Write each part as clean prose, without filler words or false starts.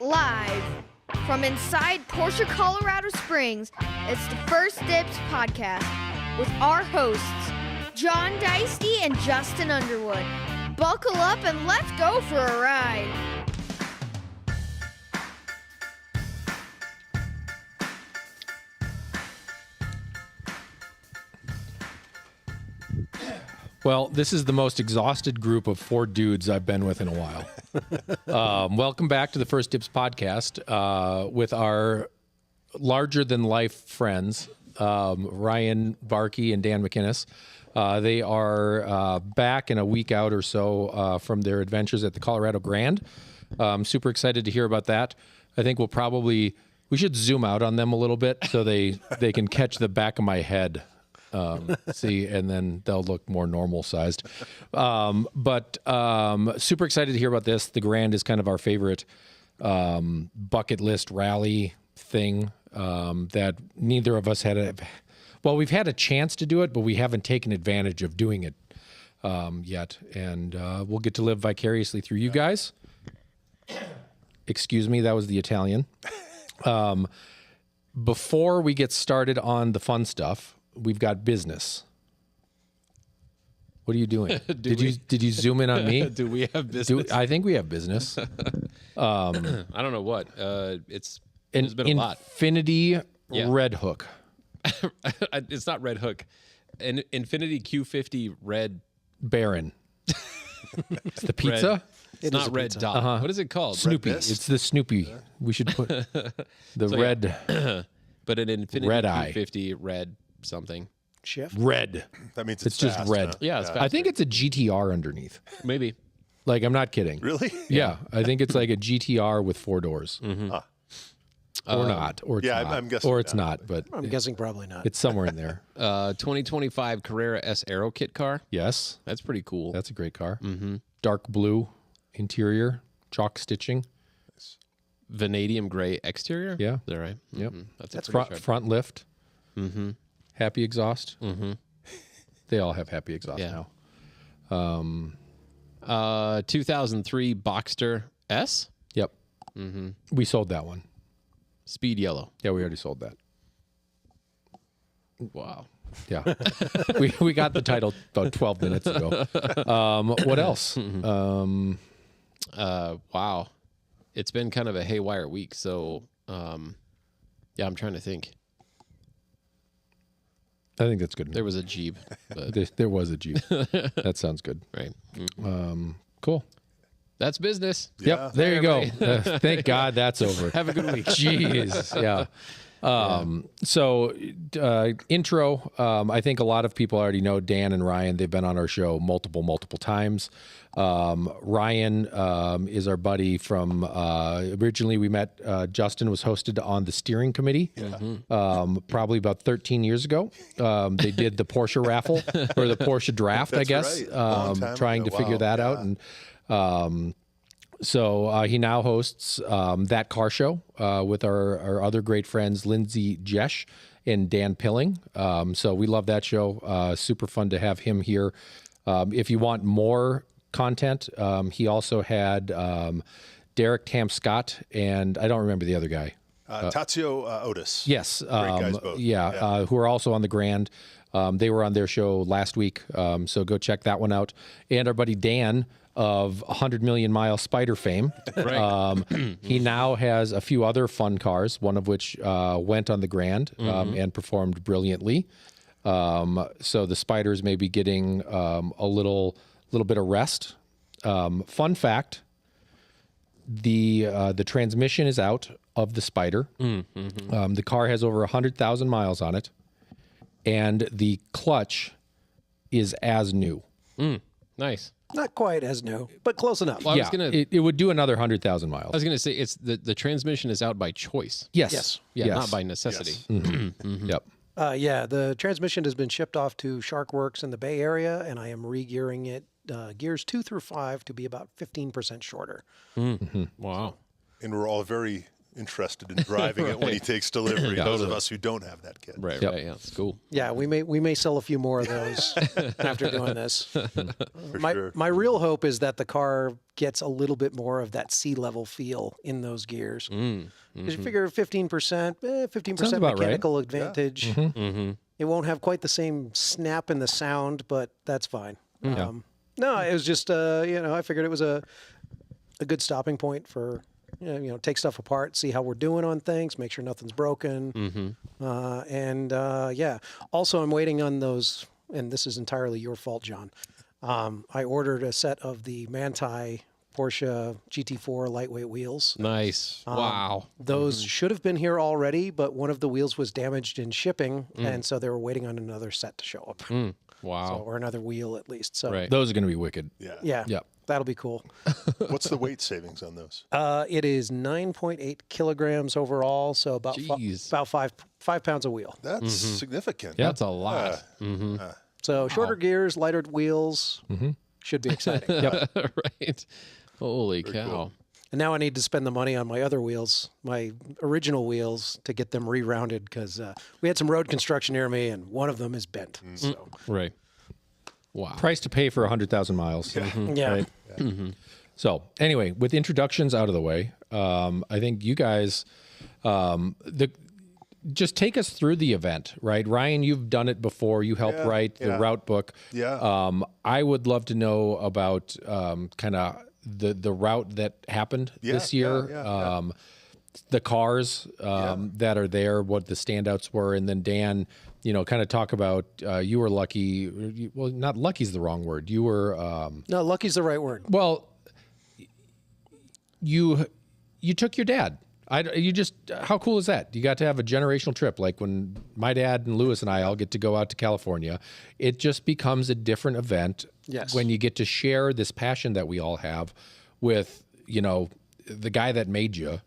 Live from inside Porsche, Colorado Springs, it's the First Dibs podcast with our hosts, John Deisty and Justin Underwood. Buckle up and let's go for a ride. Well, this is the most exhausted group of four dudes I've been with in a while. Welcome back to the First Dibs podcast with our larger-than-life friends, Ryan Barkey and Dan McInnes. They are back in a week out or so from their adventures at the Colorado Grand. Super excited to hear about that. I think we should zoom out on them a little bit so they can catch the back of my head. And then they'll look more normal sized. But super excited to hear about this. The Grand is kind of our favorite bucket list rally thing that neither of us we've had a chance to do it, but we haven't taken advantage of doing it yet. And we'll get to live vicariously through you guys. Excuse me, that was the Italian. Before we get started on the fun stuff, we've got business. What are you doing? Did you zoom in on me? Do we have business? I think we have business. I don't know what. It's been a lot. Infinity Red Hook. It's not Red Hook. An Infinity Q50 Red Baron. It's the pizza? Red. It's not Red pizza. Dot. What is it called? Snoopy. It's the Snoopy. We should put the red. But an Infinity Red Eye. Q50 Red something. Shift. Red. That means It's just fast, red. huh? Yeah, it's I think it's a GTR underneath. maybe. Like, I'm not kidding. Really? Yeah, I think it's like a GTR with four doors. Mm-hmm. Or not. Or it's yeah, not. I'm guessing Or it's not, not, but I'm guessing probably not. it's somewhere in there. 2025 Carrera S Aero Kit car. Yes. That's pretty cool. That's a great car. Mm-hmm. Dark blue interior, chalk stitching. Vanadium gray exterior. Yeah. Is that right? Yep. Mm-hmm. That's a Front, pretty sharp. front lift. Mm-hmm. Happy exhaust. Mm-hmm. They all have happy exhaust Yeah. now. 2003 Boxster S. Yep. Mm-hmm. We sold that one. Speed yellow. Yeah, we already sold that. Wow. Yeah. we got the title about 12 minutes ago. What else? Wow. It's been kind of a haywire week. So, I'm trying to think. I think that's good. There was a Jeep. But, There was a Jeep. That sounds good. right. Cool. That's business. Yep. There you go. Thank God that's over. Have a good week. Jeez. Yeah. So, intro, I think a lot of people already know Dan and Ryan. They've been on our show multiple times. Ryan is our buddy from, originally we met, Justin was hosted on the steering committee, probably about 13 years ago. They did the Porsche raffle or the Porsche draft, I That's guess, right. A long time trying ago. to figure Wow. that out. Yeah. And, so he now hosts That Car Show with our other great friends, Lindsay Jesh and Dan Pilling. So we love that show. Super fun to have him here. If you want more content, he also had Derek Tam Scott, and I don't remember the other guy. Tatsuo Otis. Yes. Great guys both. Yeah. Who are also on the Grand. They were on their show last week. So go check that one out. And our buddy Dan of 100 Million Mile Spider fame. Right. He now has a few other fun cars, one of which went on the Grand and performed brilliantly. So the Spiders may be getting a little bit of rest. Fun fact, the transmission is out of the Spider. The car has over 100,000 miles on it, and the clutch is as new. Nice. Not quite as new, but close enough. Well, Yeah, it would do another 100,000 miles. I was gonna say it's the transmission is out by choice. Yes. Yes. Yeah, Yes. not by necessity. Yep. Yeah, the transmission has been shipped off to Sharkworks in the Bay Area, and I am re-gearing it, gears 2 through 5, to be about 15% shorter. Wow. And we're all very interested in driving it when he takes delivery. Yeah. Those of us who don't have that kit. Right, Yep. right. Yeah, it's cool. Yeah, we may sell a few more of those after doing this. For My sure. my real hope is that the car gets a little bit more of that sea level feel in those gears. Because you figure 15%, 15% Sounds about right. mechanical advantage. Mm-hmm. It won't have quite the same snap in the sound, but that's fine. Yeah. No, it was just I figured it was a good stopping point for take stuff apart, see how we're doing on things, make sure nothing's broken. Yeah. Also, I'm waiting on those, and this is entirely your fault, John. I ordered a set of the Manti Porsche GT4 lightweight wheels. Nice. Wow. Those should have been here already, but one of the wheels was damaged in shipping, and so they were waiting on another set to show up. Wow. Or another wheel at least. So Right. Those are going to be wicked. Yeah. yeah, Yep. that'll be cool. What's the weight savings on those? It is 9.8 kilograms overall, so about Jeez. about 5 pounds a wheel. That's significant. Yeah. That's a lot. So shorter gears, lighter wheels, should be exciting. Right. Holy cow. cool. And now I need to spend the money on my other wheels, my original wheels, to get them re-rounded because we had some road construction near me, and one of them is bent. So Right. Wow. Price to pay for 100,000 miles. yeah. Right. So anyway, with introductions out of the way, I think you guys, just take us through the event, right? Ryan, you've done it before. You helped write the route book. Yeah. I would love to know about kind of the route that happened this year. yeah. The cars that are there, what the standouts were, and then Dan, kind of talk about you were lucky. Well, not lucky's the wrong word. You were No, lucky's the right word. well. You took your dad. How cool is that? You got to have a generational trip. Like when my dad and Lewis and I all get to go out to California, it just becomes a different event. Yes. When you get to share this passion that we all have with, the guy that made you.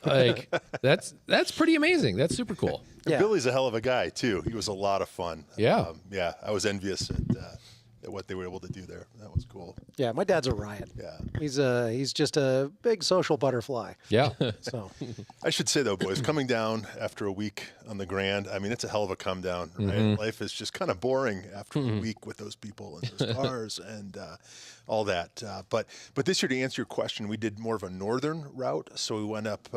Like that's pretty amazing. That's super cool. And Yeah. Billy's a hell of a guy too. He was a lot of fun. Yeah. Yeah. I was envious at what they were able to do there. That was cool. Yeah, my dad's a riot. Yeah. He's just a big social butterfly. Yeah. So I should say though, boys, coming down after a week on the Grand, I mean, it's a hell of a come down, right? Life is just kind of boring after a week with those people and those cars and all that. But this year, to answer your question, we did more of a northern route. So we went up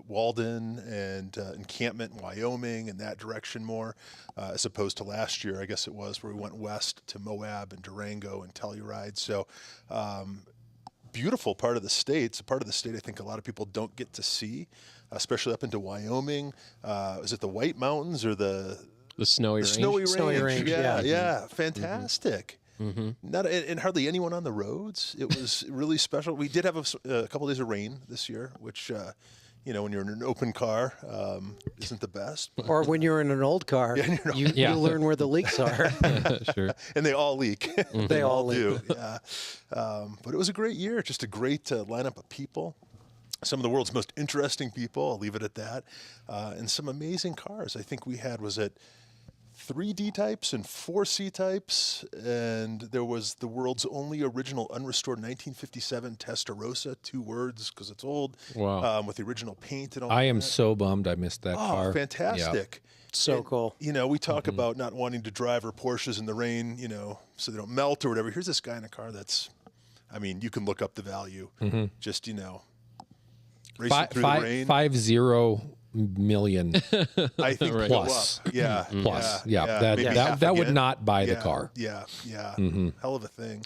Walden and Encampment in Wyoming and that direction more, as opposed to last year, I guess it was, where we went west to Moab and Durango and Telluride. So beautiful part of the state. It's a part of the state I think a lot of people don't get to see, especially up into Wyoming. Is it the White Mountains or the Snowy range. Snowy range, yeah. Yeah, fantastic. Not and hardly anyone on the roads. It was really special. We did have a couple days of rain this year, which when you're in an open car, isn't the best. But, or when you're in an old car, you learn where the leaks are. Sure. and they all leak. They all leak. do. Yeah. But it was a great year. Just a great lineup of people. Some of the world's most interesting people. I'll leave it at that. And some amazing cars. I think we had, was it 3 D types and 4 C types, and there was the world's only original unrestored 1957 Testarossa, 2 words because it's old, Wow. with the original paint and all. I am that. so bummed I missed that car. Oh, fantastic! So And, cool. We talk about not wanting to drive our Porsches in the rain, so they don't melt or whatever. Here's this guy in a car that's, you can look up the value. Just racing through the rain. 50 million I think Right. go plus. up. Yeah, plus. Yeah, maybe half that would again. not buy the Yeah, car. Yeah, hell of a thing.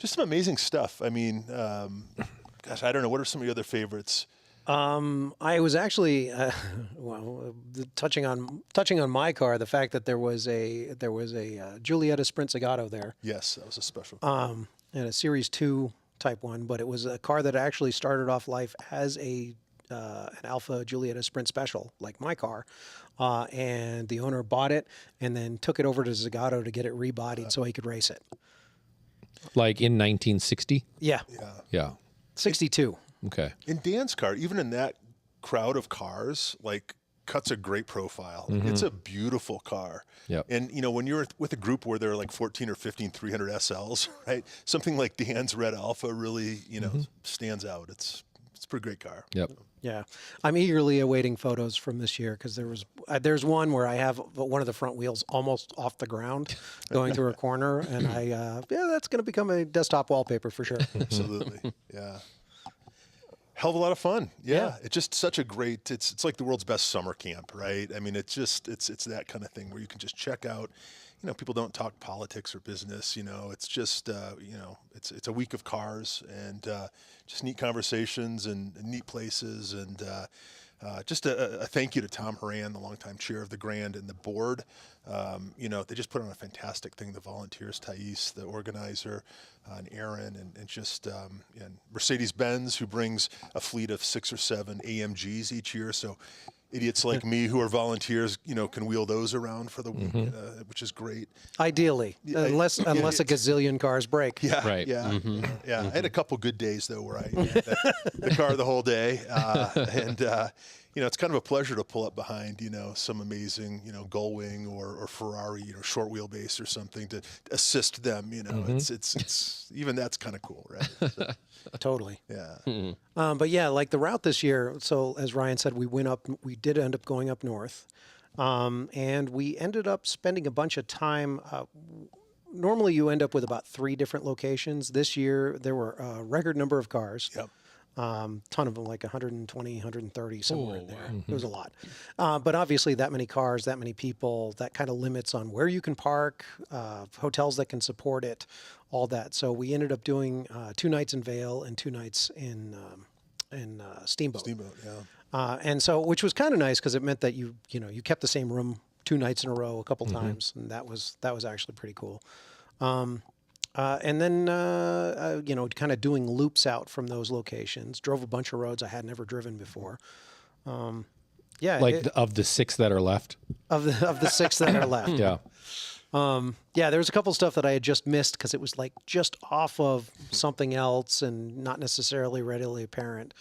Just some amazing stuff. I don't know. What are some of your other favorites? I was actually touching on my car, the fact that there was a Giulietta Sprint Zagato there, Yes, that was a special. and a Series 2 Type 1, but it was a car that actually started off life as an Alpha Giulietta Sprint Special, like my car, and the owner bought it and then took it over to Zagato to get it rebodied so he could race it. Like in 1960. Yeah, Yeah. 62. Okay. In Dan's car, even in that crowd of cars, cuts a great profile. It's a beautiful car. Yep. And, when you're with a group where there are 14 or 15 300 SLs, right? Something like Dan's Red Alpha really, stands out. It's it's a pretty great car. Yep. Yeah, I'm eagerly awaiting photos from this year because there's one where I have one of the front wheels almost off the ground going through a corner, and that's going to become a desktop wallpaper for sure. Absolutely. Yeah. Hell of a lot of fun. Yeah. It's just such a great, it's like the world's best summer camp, right? I mean, it's that kind of thing where you can just check out, people don't talk politics or business, it's just, it's a week of cars and just neat conversations and neat places. And just a thank you to Tom Horan, the longtime chair of the Grand, and the board. They just put on a fantastic thing. The volunteers, Thais, the organizer, and Aaron, and just and Mercedes-Benz, who brings a fleet of 6 or 7 AMGs each year. So idiots like me who are volunteers, can wheel those around for the week, which is great. Ideally, unless a gazillion cars break. Yeah, Right. Yeah, yeah. I had a couple good days though where I had the car the whole day, and it's kind of a pleasure to pull up behind some amazing Gullwing or Ferrari short wheelbase or something to assist them. It's even that's kind of cool, right? So, Totally. yeah. But yeah, like the route this year. So as Ryan said, we did end up going up north, and we ended up spending a bunch of time. Normally, you end up with about 3 different locations. This year, there were a record number of cars. Yep. Ton of them, like 120, 130, somewhere in there. It was a lot. But obviously, that many cars, that many people, that kind of limits on where you can park, hotels that can support it, all that. So we ended up doing 2 nights in Vail and 2 nights in Steamboat. Steamboat. Yeah. And so, which was kind of nice because it meant that you kept the same room 2 nights in a row a couple times, and that was actually pretty cool. And then, kind of doing loops out from those locations. Drove a bunch of roads I had never driven before. Of the 6 that are left. Of the 6 that are left. Yeah. There was a couple stuff that I had just missed because it was like just off of something else and not necessarily readily apparent.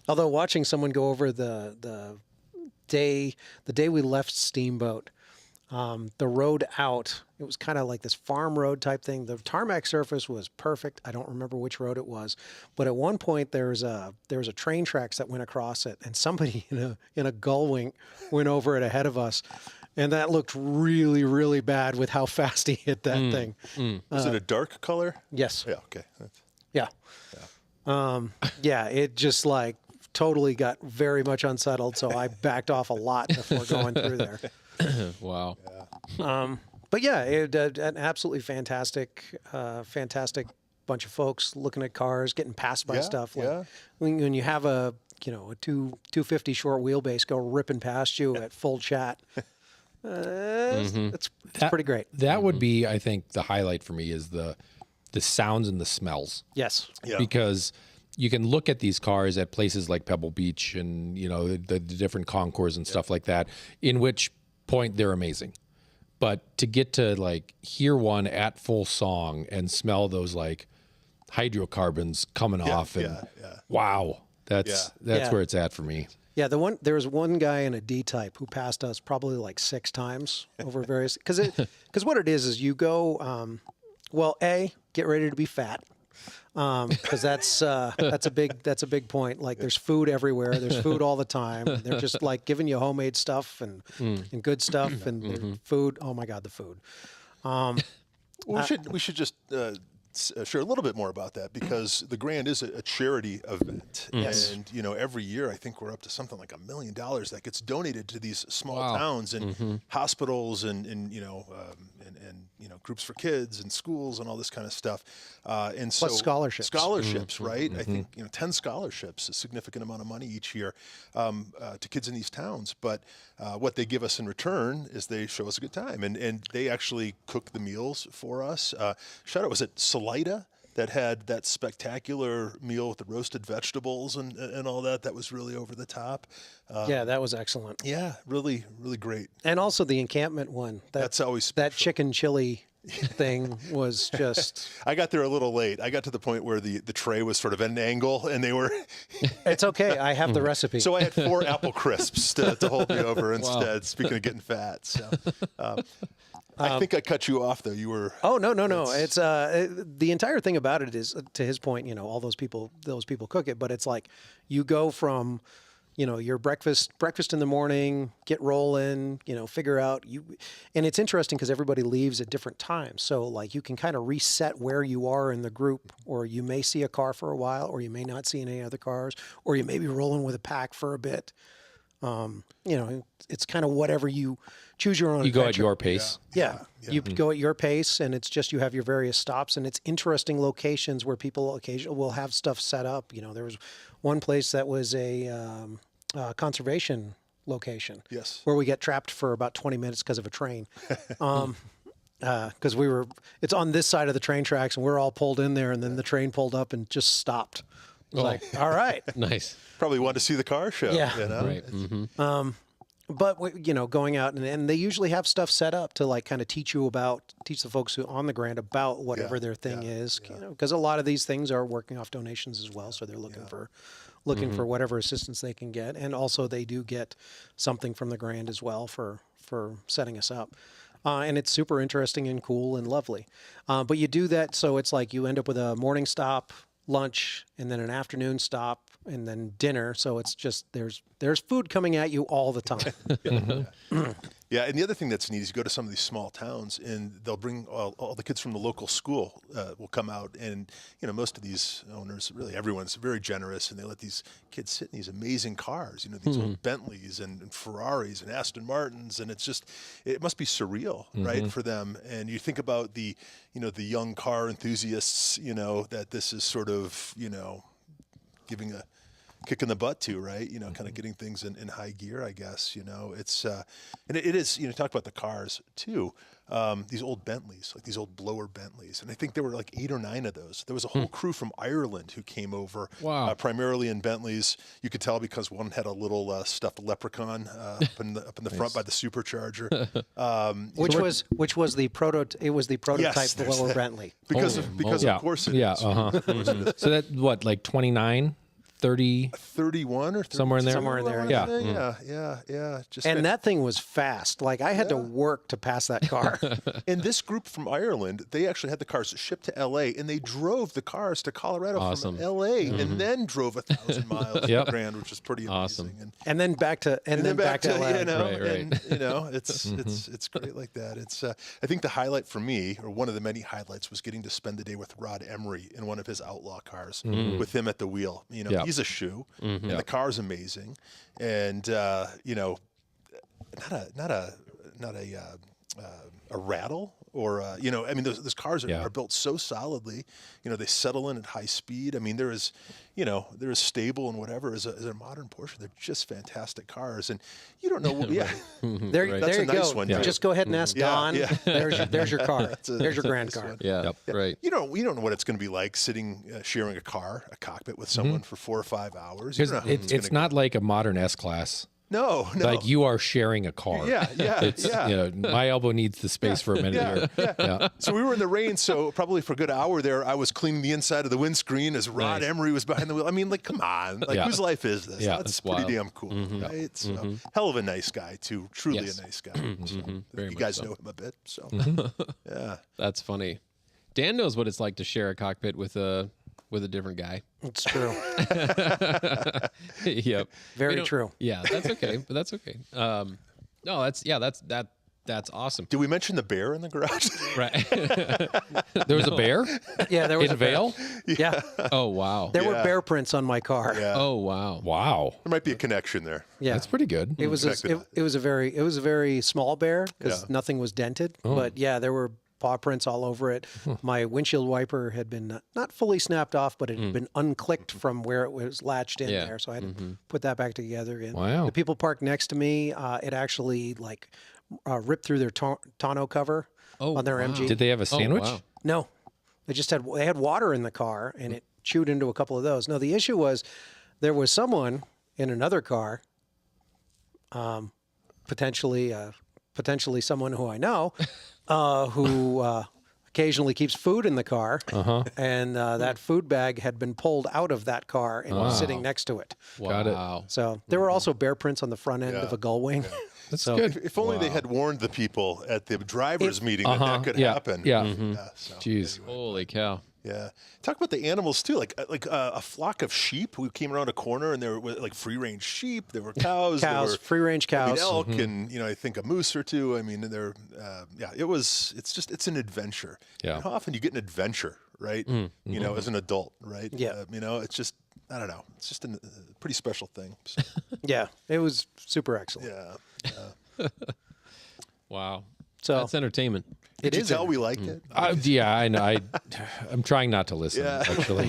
Although watching someone go over the day we left Steamboat, the road out, it was kind of like this farm road type thing. The tarmac surface was perfect. I don't remember which road it was, but at one point there was a train tracks that went across it, and somebody in a Gullwing went over it ahead of us, and that looked really, really bad with how fast he hit that thing. Was it a dark color? Yes. Yeah. Okay. Yeah. It just like totally got very much unsettled, so I backed off a lot before going through there. Wow. But yeah, an absolutely fantastic bunch of folks looking at cars, getting passed by stuff. Like when you have a 250 short wheelbase go ripping past you at full chat, it's pretty great. That would be, I think, the highlight for me is the sounds and the smells. Yes. Yeah. Because you can look at these cars at places like Pebble Beach and the different concours and stuff like that, in which point they're amazing. But to get to like hear one at full song and smell those like hydrocarbons coming off, and wow, that's where it's at for me. Yeah, there was one guy in a D-type who passed us probably like 6 times over various because what it is you go get ready to be fat. Because that's a big point. Like there's food everywhere. There's food all the time. They're just like giving you homemade stuff and good stuff and food. Oh my God, the food. We should just share a little bit more about that because the Grand is a charity event, and every year I think we're up to something like $1 million that gets donated to these small towns and hospitals and groups for kids and schools and all this kind of stuff. And plus scholarships, right? I think 10 scholarships, a significant amount of money each year to kids in these towns. But what they give us in return is they show us a good time, and they actually cook the meals for us. Shout out, was it Salida that had that spectacular meal with the roasted vegetables and all that? That was really over the top. Yeah, that was excellent. Yeah, really, really great. And also the encampment one. That's always special. That chicken chili thing was just... I got there a little late. I got to the point where the tray was sort of at an angle, and they were... It's okay. I have the recipe. So I had 4 apple crisps to hold me over instead, speaking of getting fat. So, I think I cut you off though. You were. Oh no. It's the entire thing about it is, to his point, all those people cook it, but it's like you go from, your breakfast in the morning, get rolling, figure out and it's interesting because everybody leaves at different times. So like you can kind of reset where you are in the group, or you may see a car for a while, or you may not see any other cars, or you may be rolling with a pack for a bit. It's kind of whatever you choose your own. You go at adventure. your pace. Yeah. You go at your pace, and it's just you have your various stops, and it's interesting locations where people occasionally will have stuff set up. There was one place that was a conservation location. Yes. Where we get trapped for about 20 minutes because of a train. Because it's on this side of the train tracks, and we're all pulled in there, and then the train pulled up and just stopped. It's like, all right. Nice. Probably wanted to see the car show. Yeah. Right. Mm-hmm. But going out and they usually have stuff set up to like kind of teach the folks who on the Grand about whatever their thing is, because a lot of these things are working off donations as well, so they're looking for whatever assistance they can get, and also they do get something from the Grand as well for setting us up. And it's super interesting and cool and lovely. But you do that, so it's like you end up with a morning stop, lunch, and then an afternoon stop, and then dinner. So it's just there's food coming at you all the time. Yeah, and the other thing that's neat is you go to some of these small towns, and they'll bring all the kids from the local school will come out, and most of these owners, really everyone's very generous, and they let these kids sit in these amazing cars, these old Bentleys and Ferraris and Aston Martins, and it must be surreal, right, for them. And you think about the young car enthusiasts, that this is sort of giving a kick in the butt to, right? Kind of getting things in high gear, I guess. It's and it is. Talk about the cars too. These old Bentleys, like these old blower Bentleys, and I think there were like 8 or 9 of those. There was a whole crew from Ireland who came over, primarily in Bentleys. You could tell because one had a little stuffed leprechaun up in the front by the supercharger, which was the prototype. It was the prototype Yes, there's blower that. Bentley. because of course it is. So that what, like 29, 30, 31 or 30, somewhere in there? Somewhere in there, yeah. Just And that thing was fast. Like I had to work to pass that car. And this group from Ireland, they actually had the cars shipped to L.A. and they drove the cars to Colorado from L.A. and then drove 1,000 miles to Grand, which is pretty amazing. And then back to back to LA. And it's great like that. It's I think the highlight for me, or one of the many highlights, was getting to spend the day with Rod Emery in one of his outlaw cars with him at the wheel. He's a shoe, and the car's amazing, and not a rattle or those cars are built so solidly. They settle in at high speed. I mean, they're as stable and whatever as a modern Porsche. They're just fantastic cars, and you don't know. There That's you a nice go. one. Just go ahead and ask Don. Yeah. There's your car. There's your Grand car. Yeah, right. You don't know what it's going to be like sitting sharing a cockpit with someone for 4 or 5 hours. Because it's not like a modern S-Class. No. Like you are sharing a car. It's my elbow needs the space for a minute here. Yeah. So we were in the rain, so probably for a good hour there, I was cleaning the inside of the windscreen as Rod Emery was behind the wheel. I mean, like, come on. Like, whose life is this? Yeah, That's it's pretty wild. damn cool, right? So, hell of a nice guy, too. Truly a nice guy. So, you guys know him a bit, so, yeah. That's funny. Dan knows what it's like to share a cockpit with a different guy. It's true. Yep. Very true. Yeah, that's okay. But that's okay. No, that's awesome. Did we mention the bear in the garage? Right. There was a bear Yeah, there was in a bear. Vail? Yeah, Oh wow. there were bear prints on my car. Yeah. Oh wow. Wow. There might be a connection there. Yeah, That's pretty good. It was it was a very small bear because nothing was dented. But yeah, there were paw prints all over it. My windshield wiper had been not fully snapped off, but it had been unclicked from where it was latched in there. So I had to put that back together again. Wow. The people parked next to me, it actually ripped through their tonneau cover on their MG. Did they have a sandwich? wow. No, they had water in the car, and it chewed into a couple of those. No, the issue was there was someone in another car, potentially someone who I know, who occasionally keeps food in the car, and that food bag had been pulled out of that car and was sitting next to it. Got it. Wow. So there were also bear prints on the front end of a gull wing. That's So- good. If only they had warned the people at the drivers' meeting that could Yeah, happen. yeah. So, Jeez. anyway. Holy cow. Yeah. Talk about the animals too. Like a flock of sheep. We came around a corner and there were like free range sheep. There were cows. there were, free range cows. elk, and I think a moose or two. I mean, they're it's an adventure. Yeah. And how often you get an adventure, right? As an adult, right? Yeah. It's just I don't know. It's just a pretty special thing. So, Yeah, it was super excellent. yeah. Wow. So That's entertainment. Did you is tell we liked it? Yeah, I know. I'm trying not to listen. Yeah. Actually,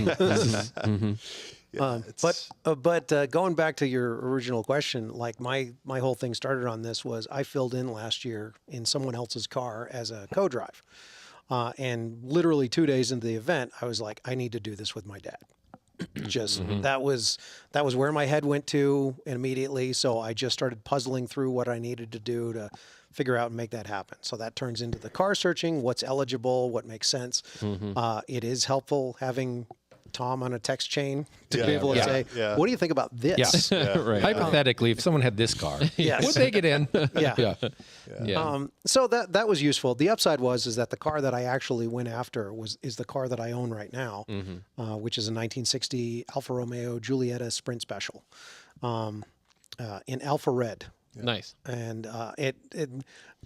Yeah, it's- But going back to your original question, like my whole thing started on this was I filled in last year in someone else's car as a co-drive, and literally 2 days into the event, I was like, I need to do this with my dad. Just that was where my head went to immediately. So I just started puzzling through what I needed to do to figure out and make that happen. So that turns into the car searching, what's eligible, what makes sense. It is helpful having Tom on a text chain to be Yeah, able to yeah, say, yeah. what do you think about this? yeah. Right. Hypothetically, if someone had this car, Yes. would they get in? Yeah. yeah. Yeah. So that was useful. The upside is that the car that I actually went after is the car that I own right now, which is a 1960 Alfa Romeo Giulietta Sprint Special, in Alpha Red. Nice. And it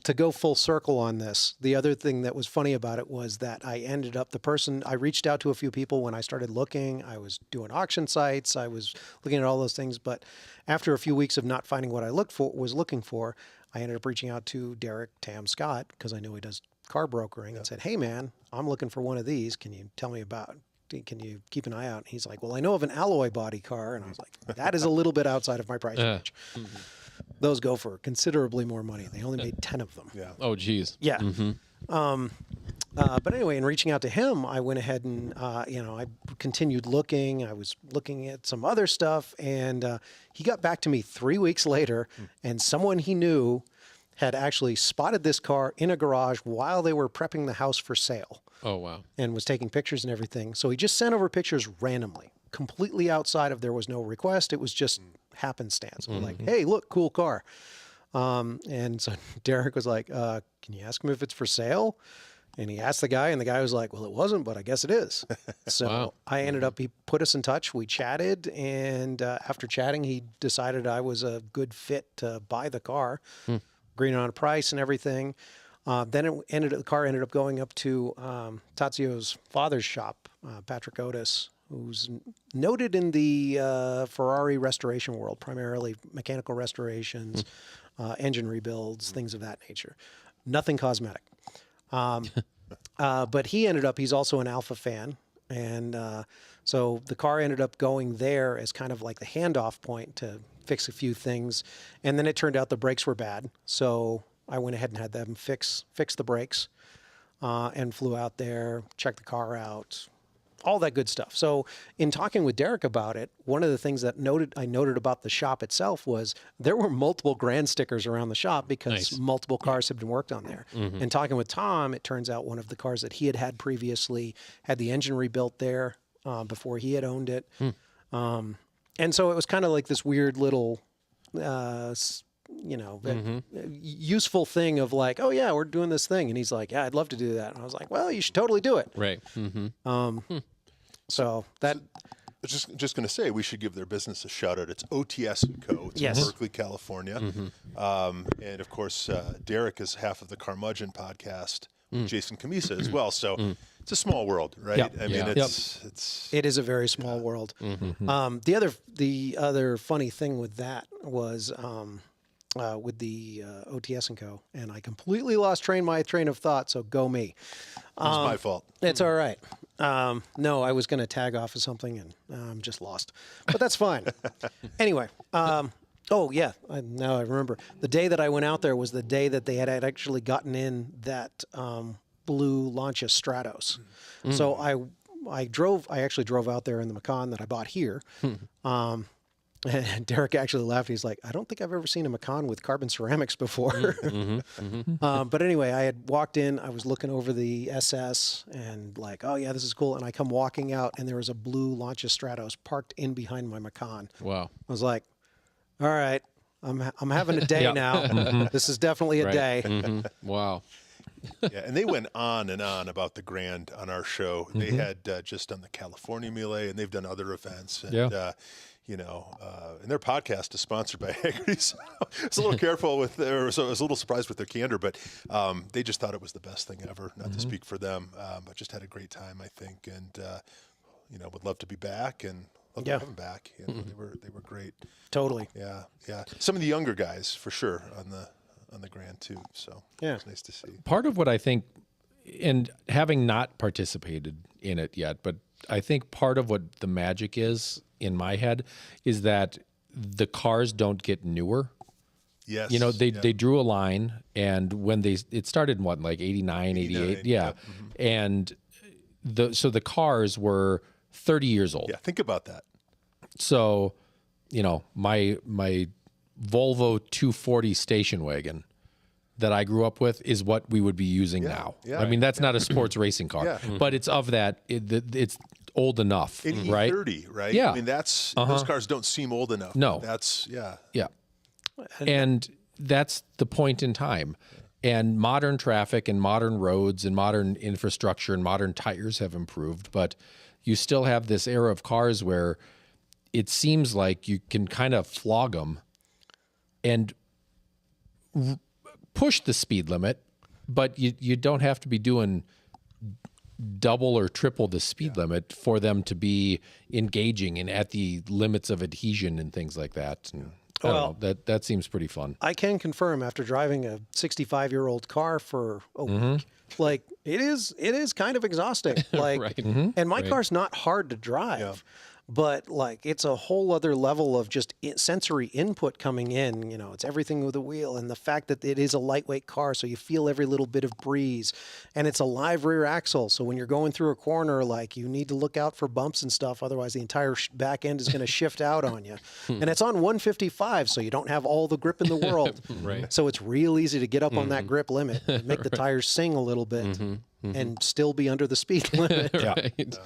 to go full circle on this, the other thing that was funny about it was that I reached out to a few people when I started looking. I was doing auction sites. I was looking at all those things. But after a few weeks of not finding what I was looking for, I ended up reaching out to Derek Tam Scott, because I know he does car brokering, and said, hey, man, I'm looking for one of these. Can you tell me can you keep an eye out? And he's like, well, I know of an alloy body car. And I was like, that is a little bit outside of my price range. Those go for considerably more money. They only made 10 of them. Yeah. Oh, geez. Yeah. But anyway, in reaching out to him, I went ahead and, I continued looking. I was looking at some other stuff, and he got back to me 3 weeks later, and someone he knew had actually spotted this car in a garage while they were prepping the house for sale Oh, wow. and was taking pictures and everything. So he just sent over pictures randomly, completely outside of, there was no request. It was just happenstance. Like, hey, look, cool car. And so Derek was like, can you ask him if it's for sale? And he asked the guy, and the guy was like, well, it wasn't, but I guess it is. So Wow. I ended up, he put us in touch. We chatted. And after chatting, he decided I was a good fit to buy the car, agreeing on a price and everything. Then the car ended up going up to Tazio's father's shop, Patrick Otis, who's noted in the Ferrari restoration world, primarily mechanical restorations, engine rebuilds, things of that nature. Nothing cosmetic. But he's also an Alfa fan. And so the car ended up going there as kind of like the handoff point to fix a few things. And then it turned out the brakes were bad. So I went ahead and had them fix the brakes, and flew out there, checked the car out, all that good stuff. So in talking with Derek about it, one of the things that I noted about the shop itself was there were multiple Grand stickers around the shop because Nice. multiple cars had been worked on there. And talking with Tom, it turns out one of the cars that he had previously had the engine rebuilt there before he had owned it. And so it was kind of like this weird little useful thing of like, oh yeah, we're doing this thing. And he's like, yeah, I'd love to do that. And I was like, well, you should totally do it. Right. So that, I was just going to say we should give their business a shout out. It's OTS & Co. It's Yes. in Berkeley, California. And of course, Derek is half of the Carmudgeon podcast, with Jason Camisa as well. So it's a small world, right? Yep. I mean, Yeah. it is a very small world. The other funny thing with that was, with the OTS & Co. And I completely lost my train of thought. So go me. it's my fault. It's all right. No, I was going to tag off of something and I'm just lost, but that's fine. Anyway, oh yeah, now I remember. The day that I went out there was the day that they had actually gotten in that blue Lancia Stratos. So I actually drove out there in the Macan that I bought here. And Derek actually laughed. He's like, I don't think I've ever seen a Macan with carbon ceramics before. But anyway, I had walked in, I was looking over the SS and like, oh yeah, this is cool. And I come walking out and there was a blue Lancia Stratos parked in behind my Macan. Wow. I was like, all right, I'm having a day Yeah. now. This is definitely a Right. day. Wow. Yeah, and they went on and on about the Grand on our show. They had just done the California Melee, and they've done other events. And, Yeah. and their podcast is sponsored by Haggerty. So I was a little careful with so I was a little surprised with their candor, but they just thought it was the best thing ever. Not to speak for them, but just had a great time, I think, and would love to be back and love to have them back. They were great. Totally. Yeah, yeah. Some of the younger guys for sure on the Grand too. So Yeah. it's nice to see. Part of what I think, and having not participated in it yet, but I think part of what the magic is in my head is that the cars don't get newer. Yes. They drew a line, and when it started in what, like 89, 88? Yeah. yep. And so the cars were 30 years old. Yeah, think about that. So, my Volvo 240 station wagon that I grew up with is what we would be using now. yeah. I mean, that's not a sports racing car, Yeah. but it's of that. It's old enough, An right? E30, right? Yeah. I mean, those cars don't seem old enough. No. That's Yeah. And that's the point in time. And modern traffic and modern roads and modern infrastructure and modern tires have improved, but you still have this era of cars where it seems like you can kind of flog them and push the speed limit, but you don't have to be doing double or triple the speed limit for them to be engaging and at the limits of adhesion and things like that. And I don't know, that seems pretty fun. I can confirm after driving a 65-year-old car for a week, like it is kind of exhausting. Like, Right. and my car's not hard to drive, but like it's a whole other level of just sensory input coming in. It's everything with the wheel, and the fact that it is a lightweight car, so you feel every little bit of breeze, and it's a live rear axle. So when you're going through a corner, like you need to look out for bumps and stuff, otherwise the entire back end is going to shift out on you. And it's on 155, so you don't have all the grip in the world. Right. So it's real easy to get up on that grip limit, and make the tires sing a little bit, and still be under the speed limit. Right.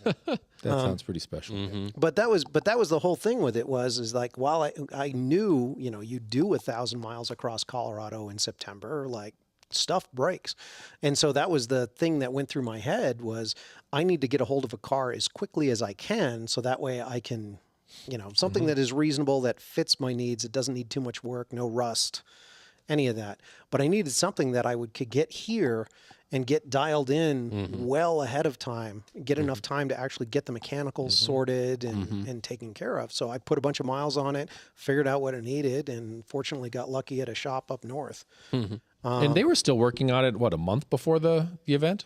That sounds pretty special. But that was the whole thing with it is like, while I knew, you do 1,000 miles across Colorado in September, like stuff breaks. And so that was the thing that went through my head was I need to get a hold of a car as quickly as I can. So that way I can, something that is reasonable, that fits my needs. It doesn't need too much work, no rust, any of that. But I needed something that I could get here and get dialed in well ahead of time, get enough time to actually get the mechanicals sorted and taken care of. So I put a bunch of miles on it, figured out what it needed, and fortunately got lucky at a shop up north. And they were still working on it, what, a month before the event?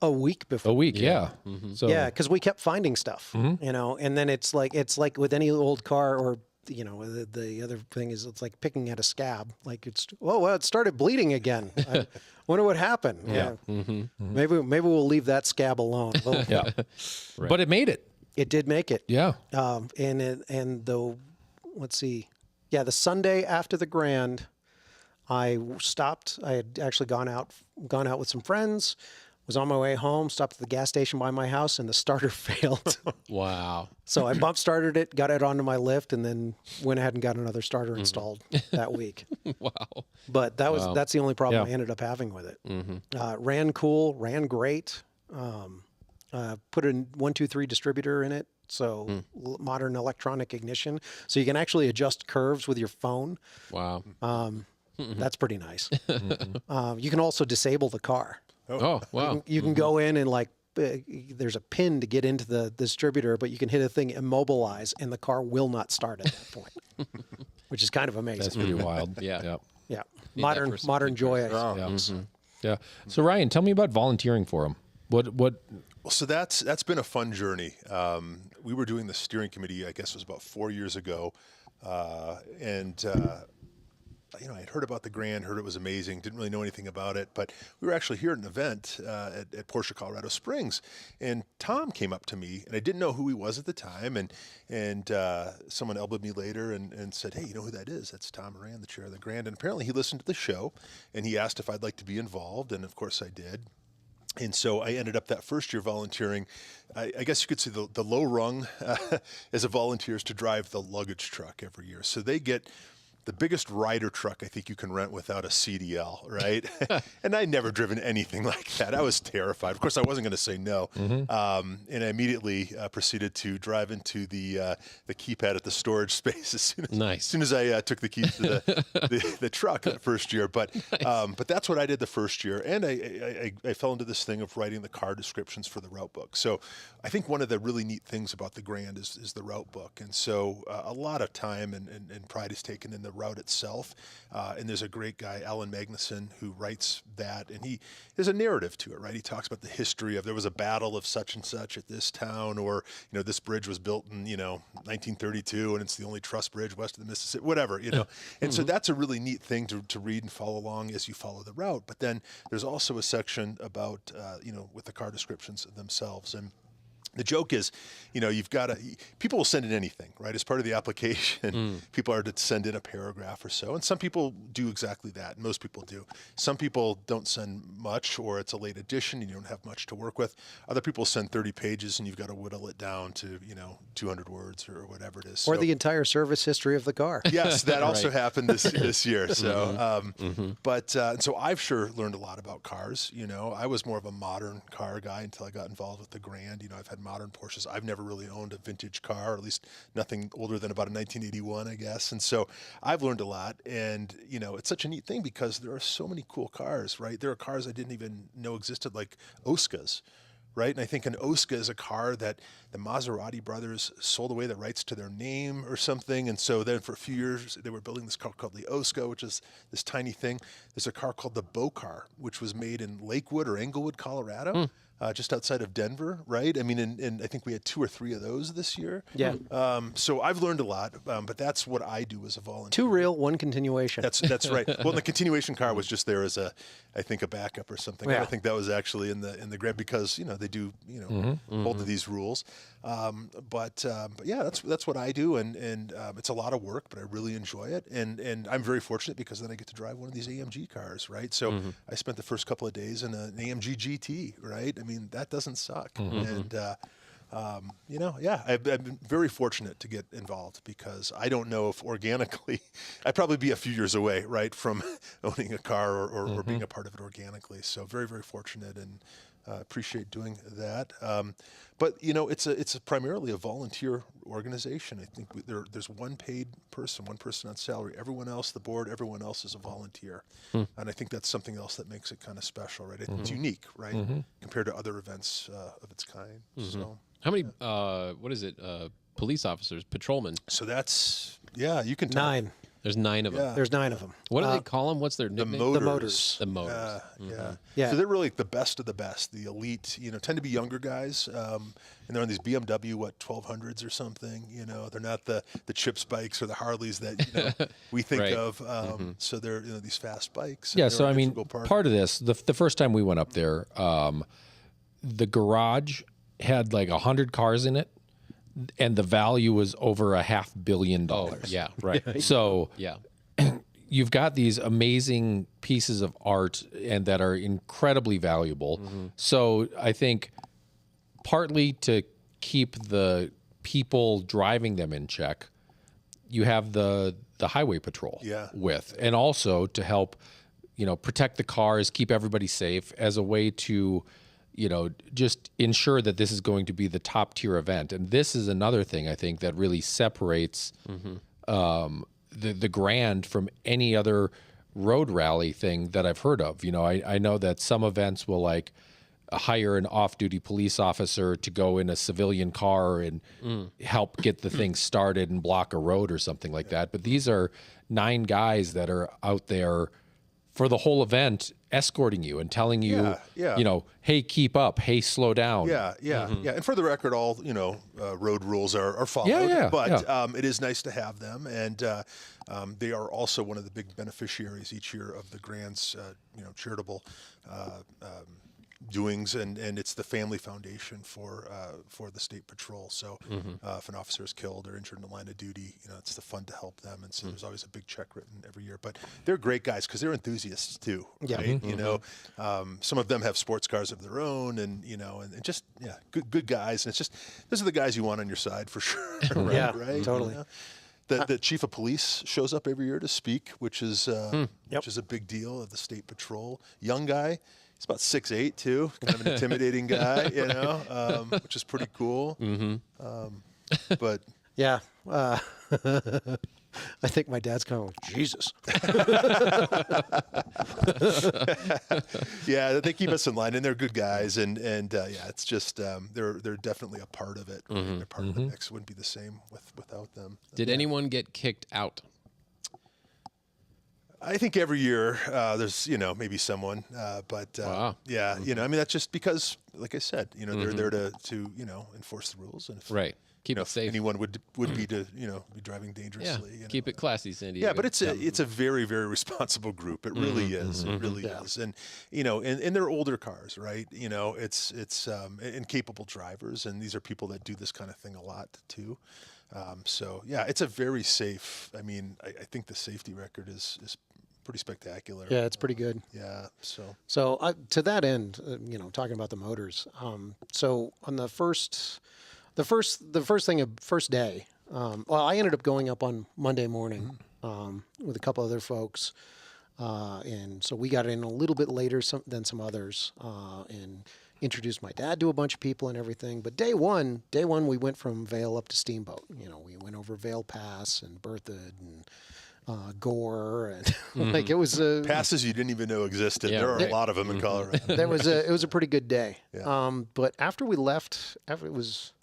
A week before. A week, yeah. So Yeah, because we kept finding stuff, and then it's like with any old car, or the other thing is it's like picking at a scab. Like it started bleeding again. I wonder what happened. Yeah. Maybe we'll leave that scab alone. Well, yeah. But it made it. it did make it. Yeah. The Sunday after the Grand, I stopped. I had actually gone out with some friends. Was on my way home, stopped at the gas station by my house, and the starter failed. Wow. So I bump started it, got it onto my lift, and then went ahead and got another starter installed that week. Wow. But that's the only problem Yeah. I ended up having with it. Ran cool, ran great. Put a 1-2-3 distributor in it, so modern electronic ignition, so you can actually adjust curves with your phone. Wow. That's pretty nice. You can also disable the car. Oh, wow. You can go in and there's a pin to get into the distributor, but you can hit a thing, immobilize, and the car will not start at that point, which is kind of amazing. That's pretty wild. Yeah. Yeah. Yeah, that for modern speed joy. Yeah. Yeah. So Ryan, tell me about volunteering for them. What? Well, so that's been a fun journey. We were doing the steering committee, I guess it was about 4 years ago, and I had heard about the Grand, heard it was amazing, didn't really know anything about it, but we were actually here at an event at Porsche Colorado Springs, and Tom came up to me, and I didn't know who he was at the time, and someone elbowed me later and said, "Hey, you know who that is? That's Tom Moran, the chair of the Grand." And apparently he listened to the show, and he asked if I'd like to be involved, and of course I did. And so I ended up that first year volunteering. I guess you could say the low rung as a volunteer is to drive the luggage truck every year. So they get the biggest rider truck I think you can rent without a CDL, right? And I'd never driven anything like that. I was terrified. Of course, I wasn't going to say no. And I immediately proceeded to drive into the keypad at the storage space as soon as I took the keys to the truck that first year. But that's what I did the first year. And I fell into this thing of writing the car descriptions for the route book. So I think one of the really neat things about the Grand is the route book. And so a lot of time and pride is taken in the route itself. And there's a great guy, Alan Magnuson, who writes that. And there's a narrative to it, right? He talks about the history of there was a battle of such and such at this town, or, this bridge was built in, 1932 and it's the only truss bridge west of the Mississippi, whatever, And so that's a really neat thing to read and follow along as you follow the route. But then there's also a section about, with the car descriptions themselves. And the joke is, you've got to, people will send in anything, right? As part of the application, people are to send in a paragraph or so. And some people do exactly that. Most people do. Some people don't send much, or it's a late edition and you don't have much to work with. Other people send 30 pages and you've got to whittle it down to, 200 words or whatever it is. Or the entire service history of the car. Yes, that also happened this year. So, so I've sure learned a lot about cars. I was more of a modern car guy until I got involved with the Grand. I've had modern Porsches. I've never really owned a vintage car, or at least nothing older than about a 1981, I guess. And so I've learned a lot. And, it's such a neat thing because there are so many cool cars, right? There are cars I didn't even know existed, like Oscars, right? And I think an Oscar is a car that the Maserati brothers sold away the rights to their name or something. And so then for a few years, they were building this car called the Oscar, which is this tiny thing. There's a car called the Bocar, which was made in Lakewood or Englewood, Colorado. Just outside of Denver, right? I mean, and I think we had 2 or 3 of those this year. Yeah. So I've learned a lot, but that's what I do as a volunteer. 2 real, 1 continuation. That's right. Well, the continuation car was just there as I think a backup or something. Yeah. I think that was actually in the Grand because they do both of these rules. But yeah, that's what I do, and it's a lot of work, but I really enjoy it, and I'm very fortunate because then I get to drive one of these AMG cars, right? So I spent the first couple of days in an AMG GT, right? I mean, that doesn't suck, and I've been very fortunate to get involved because I don't know if organically, I'd probably be a few years away, right, from owning a car or being a part of it organically. So very, very fortunate, and appreciate doing that. But it's primarily a volunteer organization. I think there's one paid person, one person on salary. Everyone else, the board, everyone else is a volunteer, and I think that's something else that makes it kind of special, right? It's unique, right, compared to other events of its kind. So how many? Police officers, patrolmen? So that's you can tell. 9. There's 9 of them. Yeah. There's 9 of them. What do they call them? What's their The nickname? motors. The motors. Yeah. So they're really like the best of the best. The elite, tend to be younger guys, and they're on these BMW 1200s or something. They're not the chip bikes or the Harleys that we think Right. of. So they're these fast bikes. Yeah, and so they're I an mean, integral part. part of this, the first time we went up there, the garage had like 100 cars in it, and the value was over $500 million. Yeah, right. So Yeah. you've got these amazing pieces of art and that are incredibly valuable. So I think partly to keep the people driving them in check, you have the highway patrol with, and also to help, protect the cars, keep everybody safe as a way to, just ensure that this is going to be the top tier event. And this is another thing I think that really separates the Grand from any other road rally thing that I've heard of. I know that some events will like hire an off-duty police officer to go in a civilian car and help get the thing started and block a road or something like that. But these are 9 guys that are out there for the whole event, escorting you and telling you, hey, keep up, hey, slow down. Yeah. And for the record, all road rules are followed. It is nice to have them, and they are also one of the big beneficiaries each year of the Grand's charitable doings, and it's the family foundation for the state patrol. So if an officer is killed or injured in the line of duty, it's the fund to help them, and so there's always a big check written every year. But they're great guys because they're enthusiasts too. Yeah. Right? Some of them have sports cars of their own, and just good guys. And it's just those are the guys you want on your side for sure. Right? Yeah, Right? totally. The chief of police shows up every year to speak, which is which is a big deal at the state patrol. Young guy, he's about 6'8" too, kind of an intimidating guy, which is pretty cool. But Yeah. I think my dad's kind of like, Jesus. yeah, they keep us in line, and they're good guys, and it's just they're definitely a part of it. Right? They're part of the mix. Wouldn't be the same without them. Did anyone get kicked out? I think every year there's maybe someone, but Wow. yeah, I mean that's just because, like I said, they're there to enforce the rules, and if, Right. Keep it if safe. anyone would be to be driving dangerously. Keep it classy, Sandy. Yeah, but it's a very, very responsible group. It really is. It really is. And and they're older cars, right? It's and capable drivers, and these are people that do this kind of thing a lot too. So yeah, it's a very safe. I mean, I think the safety record is pretty spectacular. Yeah, it's pretty good. Yeah. So to that end, talking about the motors. So on the first day, I ended up going up on Monday morning with a couple other folks, and so we got in a little bit later than some others, and introduced my dad to a bunch of people and everything. But day one, we went from Vail up to Steamboat. We went over Vail Pass and Berthoud and Gore, and like it was passes you didn't even know existed. Yeah, there are right. a lot of them in Colorado. it was a pretty good day. Yeah. But after we left, it was